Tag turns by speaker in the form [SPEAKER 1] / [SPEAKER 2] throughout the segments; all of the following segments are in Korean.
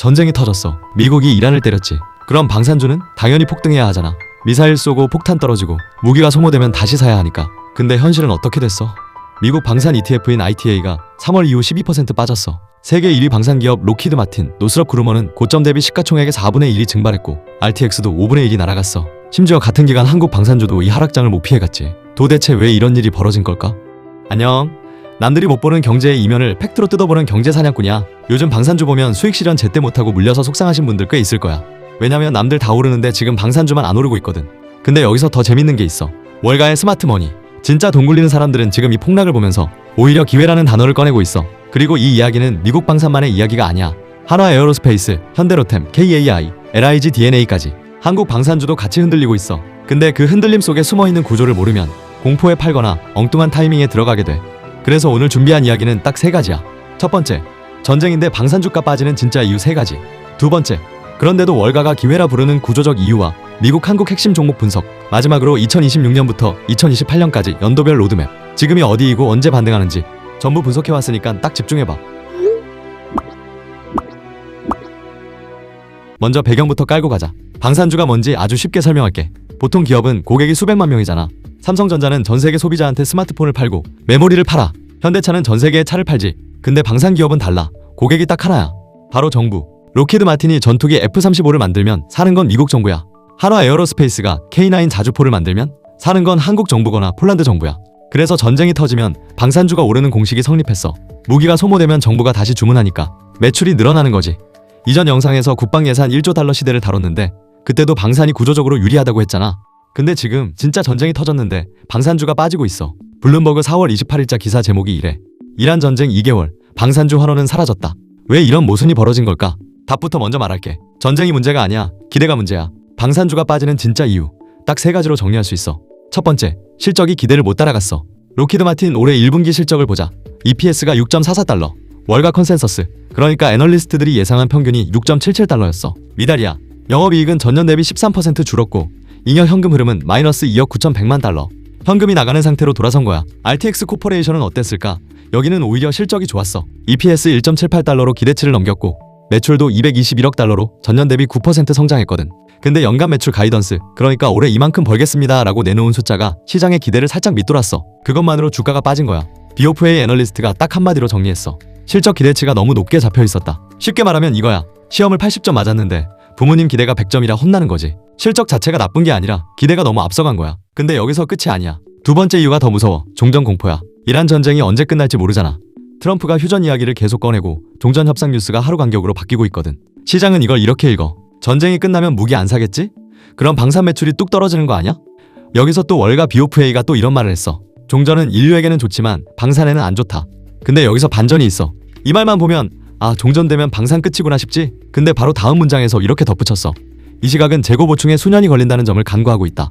[SPEAKER 1] 전쟁이 터졌어. 미국이 이란을 때렸지. 그럼 방산주는 당연히 폭등해야 하잖아. 미사일 쏘고 폭탄 떨어지고 무기가 소모되면 다시 사야 하니까. 근데 현실은 어떻게 됐어? 미국 방산 ETF인 ITA가 3월 이후 12% 빠졌어. 세계 1위 방산기업 로키드 마틴, 노스럽 그루머는 고점 대비 시가총액의 4분의 1이 증발했고 RTX도 5분의 1이 날아갔어. 심지어 같은 기간 한국 방산주도 이 하락장을 못 피해갔지. 도대체 왜 이런 일이 벌어진 걸까? 안녕. 남들이 못 보는 경제의 이면을 팩트로 뜯어보는 경제사냥꾼이야. 요즘 방산주 보면 수익 실현 제때 못하고 물려서 속상하신 분들 꽤 있을 거야. 왜냐면 남들 다 오르는데 지금 방산주만 안 오르고 있거든. 근데 여기서 더 재밌는 게 있어. 월가의 스마트머니. 진짜 돈 굴리는 사람들은 지금 이 폭락을 보면서 오히려 기회라는 단어를 꺼내고 있어. 그리고 이 이야기는 미국 방산만의 이야기가 아니야. 한화 에어로스페이스, 현대로템, KAI, LIG DNA까지 한국 방산주도 같이 흔들리고 있어. 근데 그 흔들림 속에 숨어있는 구조를 모르면 공포에 팔거나 엉뚱한 타이밍에 들어가게 돼. 그래서 오늘 준비한 이야기는 딱 3가지야. 첫 번째, 전쟁인데 방산주가 빠지는 진짜 이유 3가지. 두 번째, 그런데도 월가가 기회라 부르는 구조적 이유와 미국 한국 핵심 종목 분석. 마지막으로 2026년부터 2028년까지 연도별 로드맵. 지금이 어디이고 언제 반등하는지 전부 분석해왔으니까 딱 집중해봐. 먼저 배경부터 깔고 가자. 방산주가 뭔지 아주 쉽게 설명할게. 보통 기업은 고객이 수백만 명이잖아. 삼성전자는 전세계 소비자한테 스마트폰을 팔고 메모리를 팔아. 현대차는 전세계에 차를 팔지. 근데 방산기업은 달라. 고객이 딱 하나야. 바로 정부. 로키드 마틴이 전투기 F-35를 만들면 사는 건 미국 정부야. 한화 에어로스페이스가 K9 자주포를 만들면 사는 건 한국 정부거나 폴란드 정부야. 그래서 전쟁이 터지면 방산주가 오르는 공식이 성립했어. 무기가 소모되면 정부가 다시 주문하니까 매출이 늘어나는 거지. 이전 영상에서 국방 예산 1조 달러 시대를 다뤘는데 그때도 방산이 구조적으로 유리하다고 했잖아. 근데 지금 진짜 전쟁이 터졌는데 방산주가 빠지고 있어. 블룸버그 4월 28일자 기사 제목이 이래. 이란 전쟁 2개월, 방산주 환호는 사라졌다. 왜 이런 모순이 벌어진 걸까? 답부터 먼저 말할게. 전쟁이 문제가 아니야. 기대가 문제야. 방산주가 빠지는 진짜 이유. 딱 3가지로 정리할 수 있어. 첫 번째, 실적이 기대를 못 따라갔어. 로키드 마틴 올해 1분기 실적을 보자. EPS가 6.44달러. 월가 컨센서스. 그러니까 애널리스트들이 예상한 평균이 6.77달러였어. 미달이야. 영업이익은 전년 대비 13% 줄었고 잉여 현금 흐름은 마이너스 2억 9,100만 달러. 현금이 나가는 상태로 돌아선 거야. RTX 코퍼레이션은 어땠을까? 여기는 오히려 실적이 좋았어. EPS 1.78달러로 기대치를 넘겼고 매출도 221억 달러로 전년 대비 9% 성장했거든. 근데 연간 매출 가이던스, 그러니까 올해 이만큼 벌겠습니다 라고 내놓은 숫자가 시장의 기대를 살짝 밑돌았어. 그것만으로 주가가 빠진 거야. BofA 애널리스트가 딱 한마디로 정리했어. 실적 기대치가 너무 높게 잡혀 있었다. 쉽게 말하면 이거야. 시험을 80점 맞았는데 부모님 기대가 100점이라 혼나는 거지. 실적 자체가 나쁜 게 아니라 기대가 너무 앞서간 거야. 근데 여기서 끝이 아니야. 두 번째 이유가 더 무서워. 종전 공포야. 이란 전쟁이 언제 끝날지 모르잖아. 트럼프가 휴전 이야기를 계속 꺼내고 종전 협상 뉴스가 하루 간격으로 바뀌고 있거든. 시장은 이걸 이렇게 읽어. 전쟁이 끝나면 무기 안 사겠지? 그럼 방산 매출이 뚝 떨어지는 거 아니야? 여기서 또 월가 BOFA가 또 이런 말을 했어. 종전은 인류에게는 좋지만 방산에는 안 좋다. 근데 여기서 반전이 있어. 이 말만 보면 아, 종전되면 방산 끝이구나 싶지? 근데 바로 다음 문장에서 이렇게 덧붙였어. 이 시각은 재고 보충에 수년이 걸린다는 점을 간과하고 있다.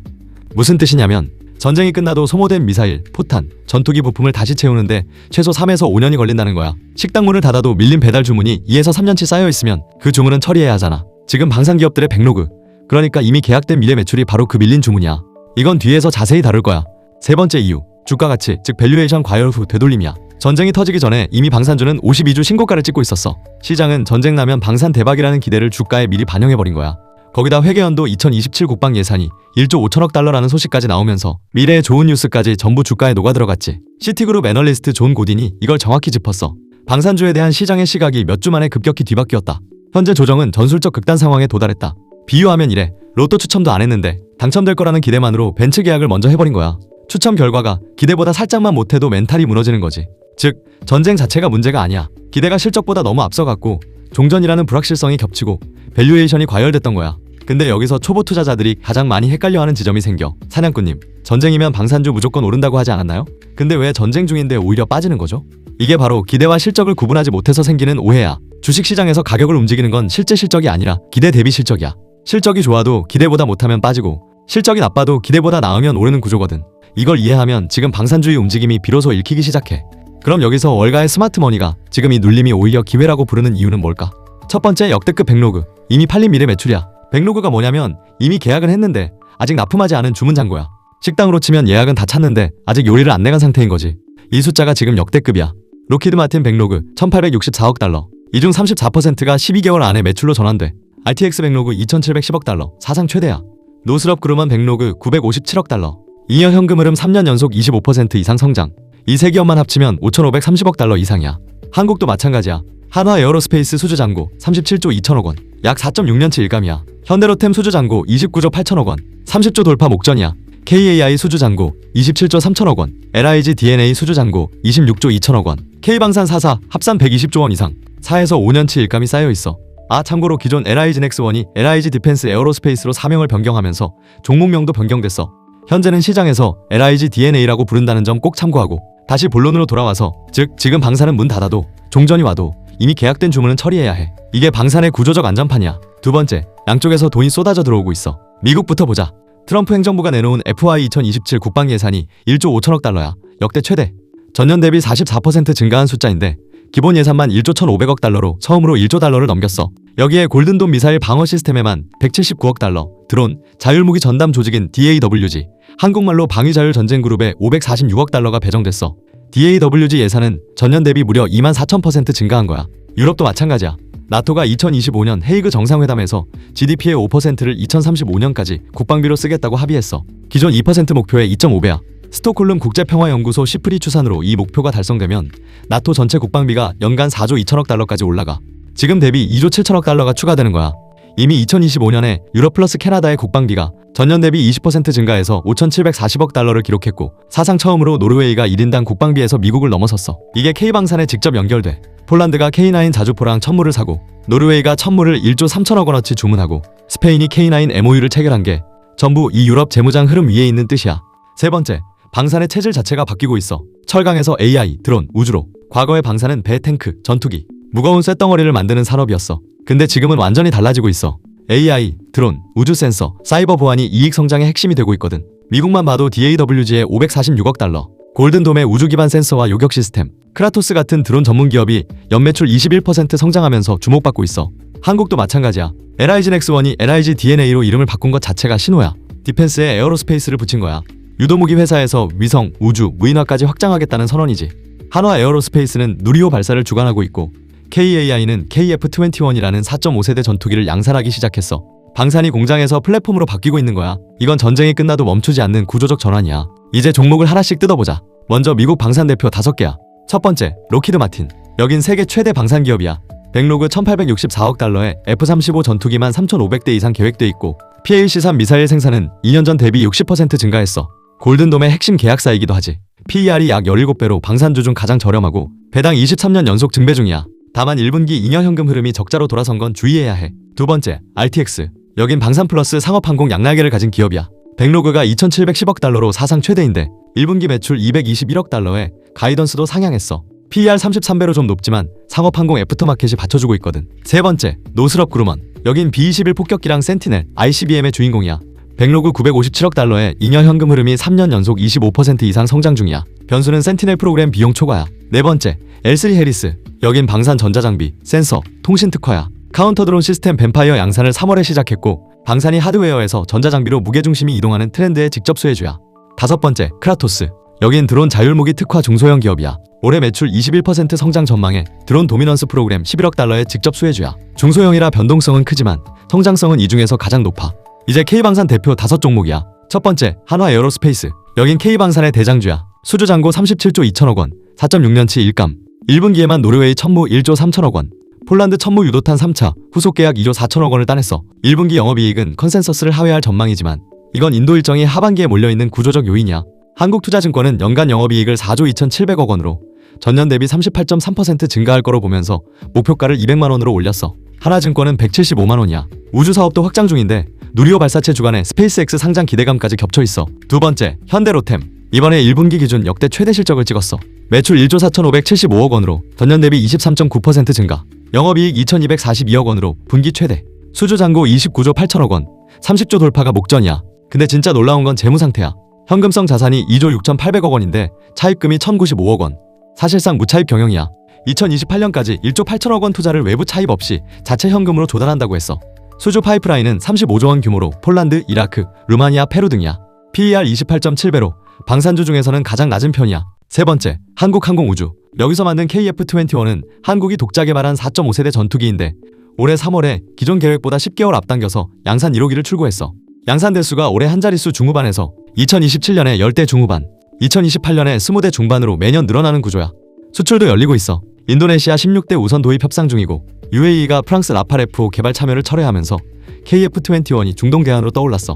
[SPEAKER 1] 무슨 뜻이냐면 전쟁이 끝나도 소모된 미사일, 포탄, 전투기 부품을 다시 채우는데 최소 3에서 5년이 걸린다는 거야. 식당 문을 닫아도 밀린 배달 주문이 2에서 3년치 쌓여있으면 그 주문은 처리해야 하잖아. 지금 방산기업들의 백로그, 그러니까 이미 계약된 미래 매출이 바로 그 밀린 주문이야. 이건 뒤에서 자세히 다룰 거야. 세 번째 이유, 주가 가치, 즉 밸류에이션 과열 후 되돌림이야. 전쟁이 터지기 전에 이미 방산주는 52주 신고가를 찍고 있었어. 시장은 전쟁 나면 방산 대박이라는 기대를 주가에 미리 반영해버린 거야. 거기다 회계연도 2027 국방 예산이 1조 5천억 달러라는 소식까지 나오면서 미래의 좋은 뉴스까지 전부 주가에 녹아들어갔지. 시티그룹 애널리스트 존 고딘이 이걸 정확히 짚었어. 방산주에 대한 시장의 시각이 몇 주 만에 급격히 뒤바뀌었다. 현재 조정은 전술적 극단 상황에 도달했다. 비유하면 이래. 로또 추첨도 안 했는데 당첨될 거라는 기대만으로 벤츠 계약을 먼저 해버린 거야. 추첨 결과가 기대보다 살짝만 못해도 멘탈이 무너지는 거지. 즉, 전쟁 자체가 문제가 아니야. 기대가 실적보다 너무 앞서갔고 종전이라는 불확실성이 겹치고 밸류에이션이 과열됐던 거야. 근데 여기서 초보 투자자들이 가장 많이 헷갈려하는 지점이 생겨. 사냥꾼님, 전쟁이면 방산주 무조건 오른다고 하지 않았나요? 근데 왜 전쟁 중인데 오히려 빠지는 거죠? 이게 바로 기대와 실적을 구분하지 못해서 생기는 오해야. 주식시장에서 가격을 움직이는 건 실제 실적이 아니라 기대 대비 실적이야. 실적이 좋아도 기대보다 못하면 빠지고 실적이 나빠도 기대보다 나으면 오르는 구조거든. 이걸 이해하면 지금 방산주의 움직임이 비로소 읽히기 시작해. 그럼 여기서 월가의 스마트머니가 지금 이 눌림이 오히려 기회라고 부르는 이유는 뭘까? 첫 번째, 역대급 백로그. 이미 팔린 미래 매출이야. 백로그가 뭐냐면 이미 계약은 했는데 아직 납품하지 않은 주문 잔고야. 식당으로 치면 예약은 다 찼는데 아직 요리를 안 내간 상태인 거지. 이 숫자가 지금 역대급이야. 로키드 마틴 백로그 1864억 달러. 이 중 34%가 12개월 안에 매출로 전환돼. RTX 백로그 2,710억 달러, 사상 최대야. 노스럽 그루먼 백로그 957억 달러. 잉여 현금 흐름 3년 연속 25% 이상 성장. 이 세 기업만 합치면 5,530억 달러 이상이야. 한국도 마찬가지야. 한화 에어로스페이스 수주 잔고 37조 2천억 원, 약 4.6년치 일감이야. 현대로템 수주 잔고 29조 8천억 원, 30조 돌파 목전이야. KAI 수주 잔고 27조 3천억 원, LIG DNA 수주 잔고 26조 2천억 원, K방산 4사 합산 120조 원 이상. 4에서 5년치 일감이 쌓여 있어. 참고로 기존 LIG 넥스원이 LIG 디펜스 에어로스페이스로 사명을 변경하면서 종목명도 변경됐어. 현재는 시장에서 LIG DNA라고 부른다는 점 꼭 참고하고, 다시 본론으로 돌아와서, 즉 지금 방산은 문 닫아도 종전이 와도 이미 계약된 주문은 처리해야 해. 이게 방산의 구조적 안전판이야. 두 번째, 양쪽에서 돈이 쏟아져 들어오고 있어. 미국부터 보자. 트럼프 행정부가 내놓은 FY 2027 국방 예산이 1조 5천억 달러야. 역대 최대. 전년 대비 44% 증가한 숫자인데 기본 예산만 1조 1,500억 달러로 처음으로 1조 달러를 넘겼어. 여기에 골든돔 미사일 방어 시스템에만 179억 달러, 드론, 자율무기 전담 조직인 DAWG, 한국말로 방위자율전쟁그룹에 546억 달러가 배정됐어. DAWG 예산은 전년 대비 무려 24,000% 증가한 거야. 유럽도 마찬가지야. 나토가 2025년 헤이그 정상회담에서 GDP의 5%를 2035년까지 국방비로 쓰겠다고 합의했어. 기존 2% 목표의 2.5배야. 스톡홀름 국제평화연구소 시프리 추산으로 이 목표가 달성되면 나토 전체 국방비가 연간 4조 2천억 달러까지 올라가. 지금 대비 2조 7천억 달러가 추가되는 거야. 이미 2025년에 유럽 플러스 캐나다의 국방비가 전년 대비 20% 증가해서 5,740억 달러를 기록했고, 사상 처음으로 노르웨이가 1인당 국방비에서 미국을 넘어섰어. 이게 K방산에 직접 연결돼. 폴란드가 K9 자주포랑 천무를 사고, 노르웨이가 천무를 1조 3천억 원어치 주문하고, 스페인이 K9 MOU를 체결한 게 전부 이 유럽 재무장 흐름 위에 있는 뜻이야. 세 번째, 방산의 체질 자체가 바뀌고 있어. 철강에서 AI, 드론, 우주로. 과거의 방산은 배, 탱크, 전투기, 무거운 쇳덩어리를 만드는 산업이었어. 근데 지금은 완전히 달라지고 있어. AI, 드론, 우주 센서, 사이버 보안이 이익 성장의 핵심이 되고 있거든. 미국만 봐도 DAWG에 546억 달러, 골든돔의 우주 기반 센서와 요격 시스템, 크라토스 같은 드론 전문 기업이 연매출 21% 성장하면서 주목받고 있어. 한국도 마찬가지야. LIG 넥스원이 LIG DNA로 이름을 바꾼 것 자체가 신호야. 디펜스에 에어로스페이스를 붙인 거야. 유도무기 회사에서 위성, 우주, 무인화까지 확장하겠다는 선언이지. 한화 에어로스페이스는 누리호 발사를 주관하고 있고, KAI는 KF-21이라는 4.5세대 전투기를 양산하기 시작했어. 방산이 공장에서 플랫폼으로 바뀌고 있는 거야. 이건 전쟁이 끝나도 멈추지 않는 구조적 전환이야. 이제 종목을 하나씩 뜯어보자. 먼저 미국 방산 대표 5개야. 첫 번째, 록히드 마틴. 여긴 세계 최대 방산 기업이야. 백로그 1,864억 달러에 F-35 전투기만 3,500대 이상 계획돼 있고, PAC-3 미사일 생산은 2년 전 대비 60% 증가했어. 골든돔의 핵심 계약사이기도 하지. PER이 약 17배로 방산주 중 가장 저렴하고 배당 23년 연속 증배 중이야. 다만 1분기 잉여 현금 흐름이 적자로 돌아선 건 주의해야 해. 두 번째, RTX. 여긴 방산 플러스 상업항공 양날개를 가진 기업이야. 백로그가 2,710억 달러로 사상 최대인데 1분기 매출 221억 달러에 가이던스도 상향했어. PER 33배로 좀 높지만 상업항공 애프터마켓이 받쳐주고 있거든. 세 번째, 노스럽 그루먼. 여긴 B-21 폭격기랑 센티넬, ICBM의 주인공이야. 백로그 957억 달러에 잉여 현금 흐름이 3년 연속 25% 이상 성장 중이야. 변수는 센티넬 프로그램 비용 초과야. 네 번째, L3 해리스. 여긴 방산 전자장비, 센서, 통신 특화야. 카운터 드론 시스템 뱀파이어 양산을 3월에 시작했고, 방산이 하드웨어에서 전자장비로 무게중심이 이동하는 트렌드의 직접 수혜주야. 다섯 번째, 크라토스. 여긴 드론 자율무기 특화 중소형 기업이야. 올해 매출 21% 성장 전망에 드론 도미넌스 프로그램 11억 달러의 직접 수혜주야. 중소형이라 변동성은 크지만 성장성은 이 중에서 가장 높아. 이제 K방산 대표 5종목이야. 첫 번째, 한화 에어로스페이스. 여긴 K방산의 대장주야. 수주 잔고 37조 2천억 원, 4.6년치 일감. 1분기에만 노르웨이 천무 1조 3천억 원, 폴란드 천무 유도탄 3차 후속 계약 2조 4천억 원을 따냈어. 1분기 영업이익은 컨센서스를 하회할 전망이지만 이건 인도 일정이 하반기에 몰려있는 구조적 요인이야. 한국투자증권은 연간 영업이익을 4조 2,700억 원으로 전년 대비 38.3% 증가할 거로 보면서 목표가를 200만 원으로 올렸어. 하나증권은 175만 원이야. 우주 사업도 확장 중인데 누리호 발사체 주간에 스페이스X 상장 기대감까지 겹쳐있어. 두 번째, 현대로템. 이번에 1분기 기준 역대 최대 실적을 찍었어. 매출 1조 4,575억 원으로 전년 대비 23.9% 증가. 영업이익 2,242억 원으로 분기 최대. 수주 잔고 29조 8천억 원. 30조 돌파가 목전이야. 근데 진짜 놀라운 건 재무 상태야. 현금성 자산이 2조 6,800억 원인데 차입금이 1,095억 원. 사실상 무차입 경영이야. 2028년까지 1조 8천억 원 투자를 외부 차입 없이 자체 현금으로 조달한다고 했어. 수주 파이프라인은 35조 원 규모로 폴란드, 이라크, 루마니아, 페루 등이야. PER 28.7배로 방산주 중에서는 가장 낮은 편이야. 세 번째, 한국항공우주. 여기서 만든 KF-21은 한국이 독자 개발한 4.5세대 전투기인데 올해 3월에 기존 계획보다 10개월 앞당겨서 양산 1호기를 출고했어. 양산 대수가 올해 한 자릿수 중후반에서 2027년에 10대 중후반, 2028년에 20대 중반으로 매년 늘어나는 구조야. 수출도 열리고 있어. 인도네시아 16대 우선 도입 협상 중이고 UAE가 프랑스 라팔 F5 개발 참여를 철회하면서 KF-21이 중동 대안으로 떠올랐어.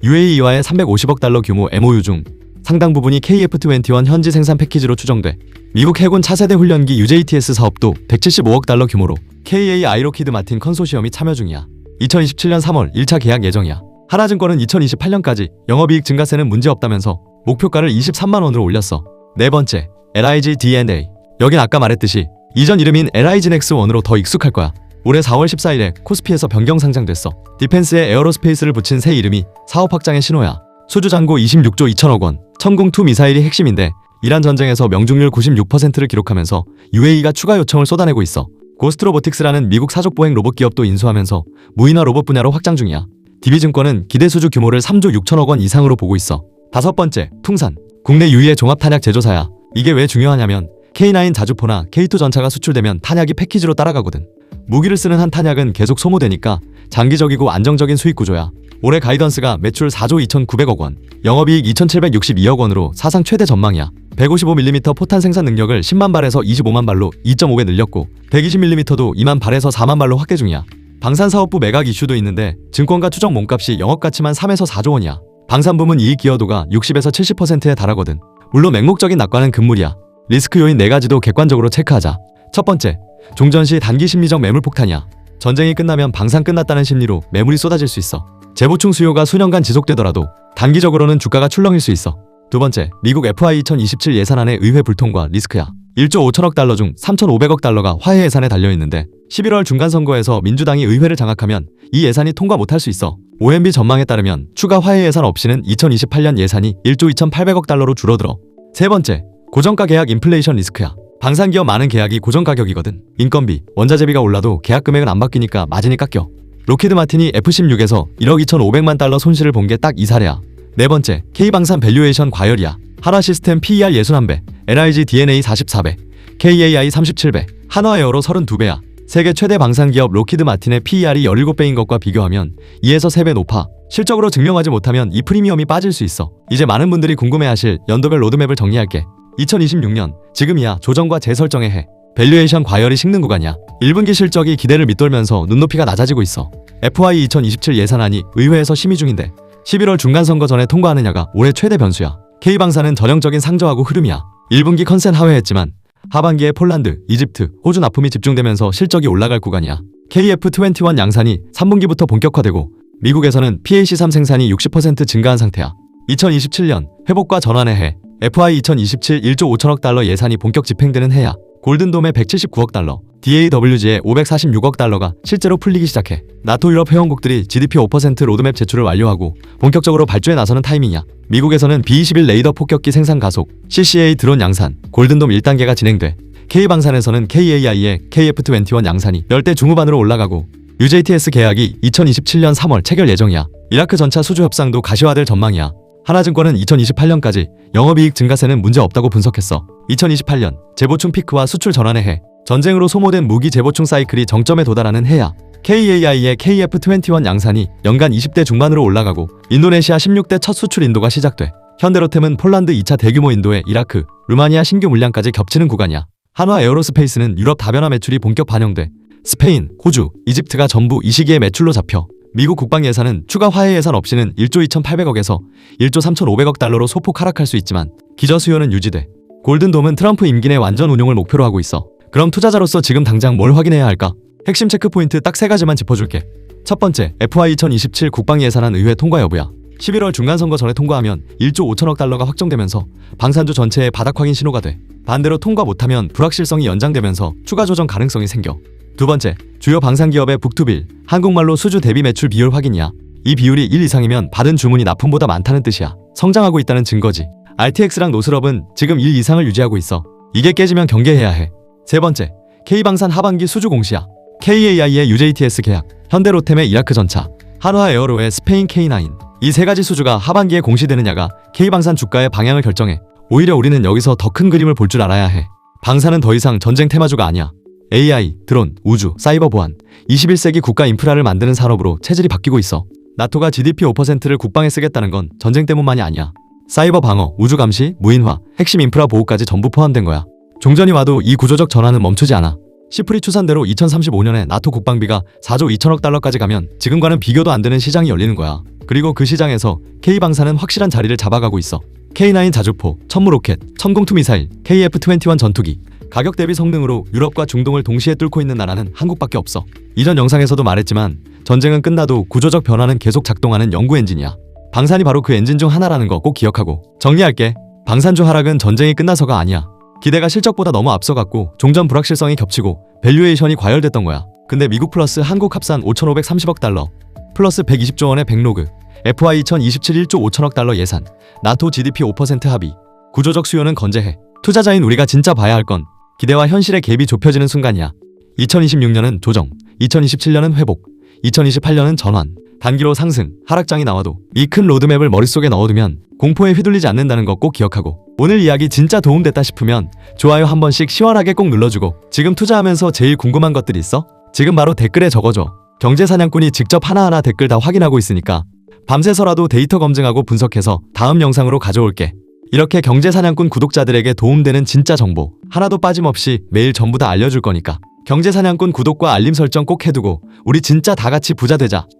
[SPEAKER 1] UAE와의 350억 달러 규모 MOU 중 상당 부분이 KF-21 현지 생산 패키지로 추정돼. 미국 해군 차세대 훈련기 UJTS 사업도 175억 달러 규모로 KA 로키드 마틴 컨소시엄이 참여 중이야. 2027년 3월 1차 계약 예정이야. 하나증권은 2028년까지 영업이익 증가세는 문제없다면서 목표가를 23만 원으로 올렸어. 네 번째, LIG D&A. 여긴 아까 말했듯이 이전 이름인 LIG 넥스1으로 더 익숙할 거야. 올해 4월 14일에 코스피에서 변경 상장됐어. 디펜스에 에어로스페이스를 붙인 새 이름이 사업 확장의 신호야. 수주 잔고 26조 2천억 원, 천궁2 미사일이 핵심인데 이란 전쟁에서 명중률 96%를 기록하면서 UAE가 추가 요청을 쏟아내고 있어. 고스트로보틱스라는 미국 사족 보행 로봇 기업도 인수하면서 무인화 로봇 분야로 확장 중이야. DB증권은 기대 수주 규모를 3조 6천억 원 이상으로 보고 있어. 다섯 번째, 퉁산. 국내 유일의 종합탄약 제조사야. 이게 왜 중요하냐면 K9 자주포나 K2 전차가 수출되면 탄약이 패키지로 따라가거든. 무기를 쓰는 한 탄약은 계속 소모되니까 장기적이고 안정적인 수익 구조야. 올해 가이던스가 매출 4조 2,900억 원, 영업이익 2,762억 원으로 사상 최대 전망이야. 155mm 포탄 생산 능력을 10만 발에서 25만 발로 2.5배 늘렸고 120mm도 2만 발에서 4만 발로 확대 중이야. 방산사업부 매각 이슈도 있는데 증권가 추정 몸값이 영업가치만 3에서 4조 원이야. 방산부문 이익 기여도가 60에서 70%에 달하거든. 물론 맹목적인 낙관은 금물이야. 리스크 요인 4가지도 객관적으로 체크하자. 첫 번째, 종전시 단기 심리적 매물 폭탄이야. 전쟁이 끝나면 방산 끝났다는 심리로 매물이 쏟아질 수 있어. 재보충 수요가 수년간 지속되더라도 단기적으로는 주가가 출렁일 수 있어. 두 번째, 미국 FY 2027 예산안의 의회 불통과 리스크야. 1조 5천억 달러 중 3,500억 달러가 화해 예산에 달려있는데 11월 중간선거에서 민주당이 의회를 장악하면 이 예산이 통과 못할 수 있어. OMB 전망에 따르면 추가 화해 예산 없이는 2028년 예산이 1조 2,800억 달러로 줄어들어. 세 번째, 고정가 계약 인플레이션 리스크야. 방산기업 많은 계약이 고정가격이거든. 인건비, 원자재비가 올라도 계약 금액은 안 바뀌니까 마진이 깎여. 로키드 마틴이 F-16에서 1억 2,500만 달러 손실을 본 게 딱 이 사례야. 네 번째, K방산 밸류에이션 과열이야. 한화시스템 PER 61배, LIG D&A 44배, KAI 37배, 한화에어로 32배야. 세계 최대 방산기업 로키드 마틴의 PER이 17배인 것과 비교하면 2에서 3배 높아. 실적으로 증명하지 못하면 이 프리미엄이 빠질 수 있어. 이제 많은 분들이 궁금해하실 연도별 로드맵을 정리할게. 2026년, 지금이야 조정과 재설정의 해. 밸류에이션 과열이 식는 구간이야. 1분기 실적이 기대를 밑돌면서 눈높이가 낮아지고 있어. FY 2027 예산안이 의회에서 심의 중인데 11월 중간선거 전에 통과하느냐가 올해 최대 변수야. K방산은 전형적인 상저하고 흐름이야. 1분기 컨센 하회했지만 하반기에 폴란드, 이집트, 호주 납품이 집중되면서 실적이 올라갈 구간이야. KF-21 양산이 3분기부터 본격화되고 미국에서는 PAC3 생산이 60% 증가한 상태야. 2027년 회복과 전환의 해, FY 2027 1조 5천억 달러 예산이 본격 집행되는 해야. 골든돔에 179억 달러, DAWG에 546억 달러가 실제로 풀리기 시작해. 나토 유럽 회원국들이 GDP 5% 로드맵 제출을 완료하고 본격적으로 발주에 나서는 타이밍이야. 미국에서는 B-21 레이더 폭격기 생산 가속, CCA 드론 양산, 골든돔 1단계가 진행돼. K방산에서는 KAI의 KF-21 양산이 10대 중후반으로 올라가고 UJTS 계약이 2027년 3월 체결 예정이야. 이라크 전차 수주 협상도 가시화될 전망이야. 하나증권은 2028년까지 영업이익 증가세는 문제없다고 분석했어. 2028년 재보충 피크와 수출 전환의 해, 전쟁으로 소모된 무기 재보충 사이클이 정점에 도달하는 해야. KAI의 KF-21 양산이 연간 20대 중반으로 올라가고 인도네시아 16대 첫 수출 인도가 시작돼. 현대로템은 폴란드 2차 대규모 인도에 이라크, 루마니아 신규 물량까지 겹치는 구간이야. 한화 에어로스페이스는 유럽 다변화 매출이 본격 반영돼. 스페인, 호주, 이집트가 전부 이 시기에 매출로 잡혀. 미국 국방 예산은 추가 화해 예산 없이는 1조 2,800억에서 1조 3,500억 달러로 소폭 하락할 수 있지만 기저 수요는 유지돼. 골든돔은 트럼프 임기 내 완전 운용을 목표로 하고 있어. 그럼 투자자로서 지금 당장 뭘 확인해야 할까? 핵심 체크포인트 딱 3가지만 짚어줄게. 첫 번째, FY 2027 국방 예산안 의회 통과 여부야. 11월 중간선거 전에 통과하면 1조 5천억 달러가 확정되면서 방산주 전체의 바닥 확인 신호가 돼. 반대로 통과 못하면 불확실성이 연장되면서 추가 조정 가능성이 생겨. 두 번째, 주요 방산기업의 북투빌, 한국말로 수주 대비 매출 비율 확인이야. 이 비율이 1 이상이면 받은 주문이 납품보다 많다는 뜻이야. 성장하고 있다는 증거지. RTX랑 노스럽은 지금 1 이상을 유지하고 있어. 이게 깨지면 경계해야 해. 세 번째, K방산 하반기 수주 공시야. KAI의 UJTS 계약, 현대로템의 이라크 전차, 한화에어로의 스페인 K9. 이 3가지 수주가 하반기에 공시되느냐가 K방산 주가의 방향을 결정해. 오히려 우리는 여기서 더 큰 그림을 볼 줄 알아야 해. 방산은 더 이상 전쟁 테마주가 아니야. AI, 드론, 우주, 사이버 보안, 21세기 국가 인프라를 만드는 산업으로 체질이 바뀌고 있어. 나토가 GDP 5%를 국방에 쓰겠다는 건 전쟁 때문만이 아니야. 사이버 방어, 우주 감시, 무인화, 핵심 인프라 보호까지 전부 포함된 거야. 종전이 와도 이 구조적 전환은 멈추지 않아. 시프리 추산대로 2035년에 나토 국방비가 4조 2천억 달러까지 가면 지금과는 비교도 안 되는 시장이 열리는 거야. 그리고 그 시장에서 K방산은 확실한 자리를 잡아가고 있어. K9 자주포, 천무 로켓, 천공투 미사일, KF-21 전투기. 가격 대비 성능으로 유럽과 중동을 동시에 뚫고 있는 나라는 한국밖에 없어. 이전 영상에서도 말했지만 전쟁은 끝나도 구조적 변화는 계속 작동하는 연구 엔진이야. 방산이 바로 그 엔진 중 하나라는 거 꼭 기억하고. 정리할게. 방산주 하락은 전쟁이 끝나서가 아니야. 기대가 실적보다 너무 앞서갔고 종전 불확실성이 겹치고 밸류에이션이 과열됐던 거야. 근데 미국 플러스 한국 합산 5,530억 달러, 플러스 120조 원의 백로그, FY 2027 1조 5천억 달러 예산, 나토 GDP 5% 합의. 구조적 수요는 건재해. 투자자인 우리가 진짜 봐야 할 건 기대와 현실의 갭이 좁혀지는 순간이야. 2026년은 조정, 2027년은 회복, 2028년은 전환. 단기로 상승, 하락장이 나와도 이 큰 로드맵을 머릿속에 넣어두면 공포에 휘둘리지 않는다는 거 꼭 기억하고. 오늘 이야기 진짜 도움됐다 싶으면 좋아요 한 번씩 시원하게 꼭 눌러주고. 지금 투자하면서 제일 궁금한 것들 있어? 지금 바로 댓글에 적어줘. 경제사냥꾼이 직접 하나하나 댓글 다 확인하고 있으니까 밤새서라도 데이터 검증하고 분석해서 다음 영상으로 가져올게. 이렇게 경제사냥꾼 구독자들에게 도움되는 진짜 정보 하나도 빠짐없이 매일 전부 다 알려줄 거니까 경제사냥꾼 구독과 알림 설정 꼭 해두고 우리 진짜 다 같이 부자 되자.